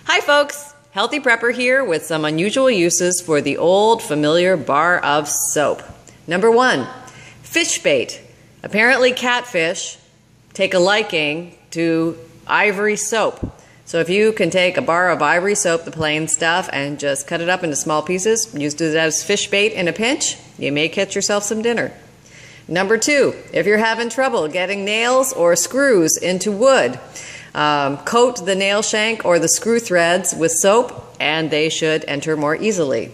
Hi folks, Healthy Prepper here with some unusual uses for the old familiar bar of soap. Number 1, fish bait. Apparently catfish take a liking to Ivory soap. So if you can take a bar of Ivory soap, the plain stuff, and just cut it up into small pieces, use it as fish bait in a pinch, you may catch yourself some dinner. Number 2, if you're having trouble getting nails or screws into wood, coat the nail shank or the screw threads with soap and they should enter more easily.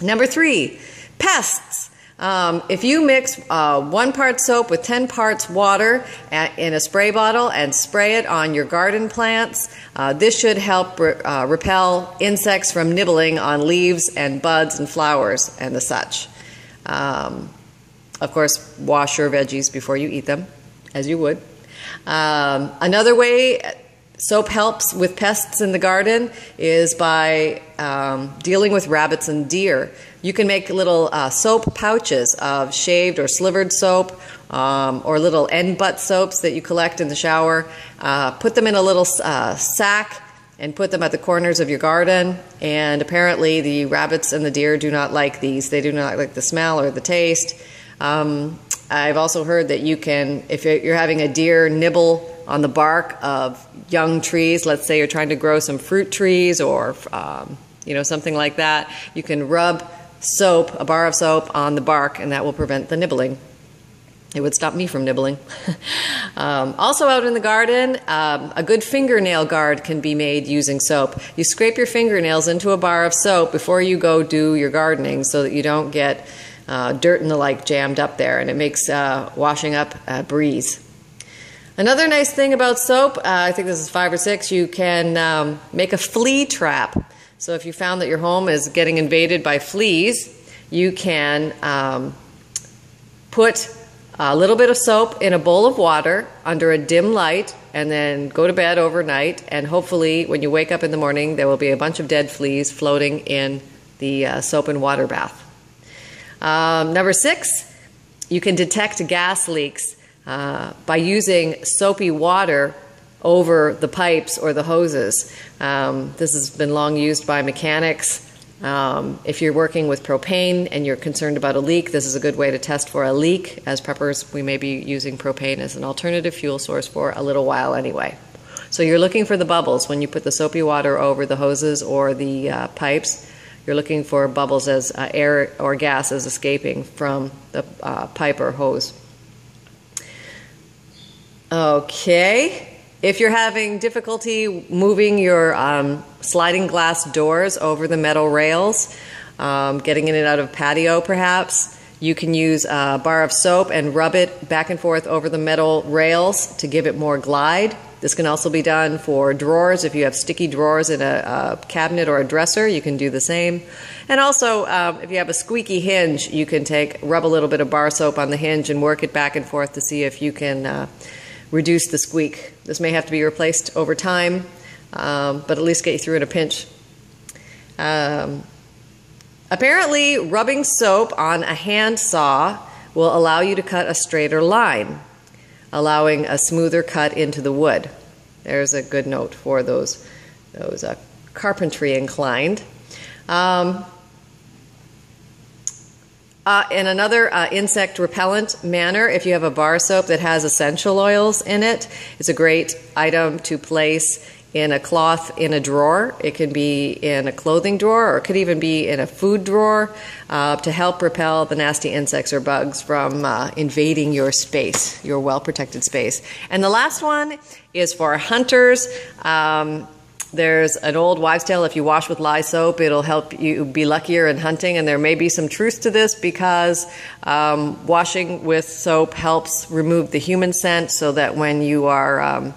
Number 3, pests. If you mix 1 part soap with 10 parts water in a spray bottle and spray it on your garden plants, this should help repel insects from nibbling on leaves and buds and flowers and the such. Of course, wash your veggies before you eat them, as you would. Another way soap helps with pests in the garden is by dealing with rabbits and deer. You can make little soap pouches of shaved or slivered soap or little end butt soaps that you collect in the shower. Put them in a little sack and put them at the corners of your garden. And apparently the rabbits and the deer do not like these. They do not like the smell or the taste. I've also heard that you can, if you're having a deer nibble on the bark of young trees, let's say you're trying to grow some fruit trees or something like that, you can rub soap, a bar of soap, on the bark and that will prevent the nibbling. It would stop me from nibbling. Also out in the garden, a good fingernail guard can be made using soap. You scrape your fingernails into a bar of soap before you go do your gardening so that you don't get dirt and the like jammed up there, and it makes washing up a breeze. Another nice thing about soap, I think this is 5 or 6, you can make a flea trap. So if you found that your home is getting invaded by fleas, you can put a little bit of soap in a bowl of water under a dim light and then go to bed overnight, and hopefully when you wake up in the morning there will be a bunch of dead fleas floating in the soap and water bath. Number 6, you can detect gas leaks by using soapy water over the pipes or the hoses. This has been long used by mechanics. If you're working with propane and you're concerned about a leak, this is a good way to test for a leak. As preppers, we may be using propane as an alternative fuel source for a little while anyway. So you're looking for the bubbles when you put the soapy water over the hoses or the pipes. You're looking for bubbles as air or gas is escaping from the pipe or hose. Okay, if you're having difficulty moving your sliding glass doors over the metal rails, getting in and out of patio perhaps, you can use a bar of soap and rub it back and forth over the metal rails to give it more glide. This can also be done for drawers. If you have sticky drawers in a cabinet or a dresser, you can do the same. And also, if you have a squeaky hinge, you can rub a little bit of bar soap on the hinge and work it back and forth to see if you can reduce the squeak. This may have to be replaced over time, but at least get you through in a pinch. Apparently, rubbing soap on a handsaw will allow you to cut a straighter line, allowing a smoother cut into the wood. There's a good note for those carpentry inclined. In another insect repellent manner, if you have a bar soap that has essential oils in it, it's a great item to place in a cloth in a drawer. It can be in a clothing drawer, or it could even be in a food drawer to help repel the nasty insects or bugs from invading your space, your well-protected space. And the last one is for hunters. There's an old wives' tale, if you wash with lye soap, it'll help you be luckier in hunting, and there may be some truth to this because washing with soap helps remove the human scent so that when you are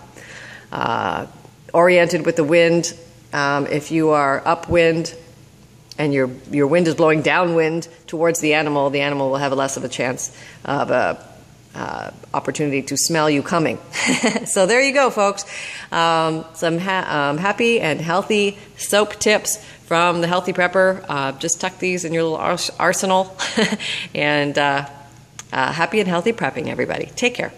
oriented with the wind, if you are upwind and your wind is blowing downwind towards the animal will have less of a chance of opportunity to smell you coming. So there you go, folks. Some happy and healthy soap tips from the Healthy Prepper. Just tuck these in your little arsenal. And happy and healthy prepping, everybody. Take care.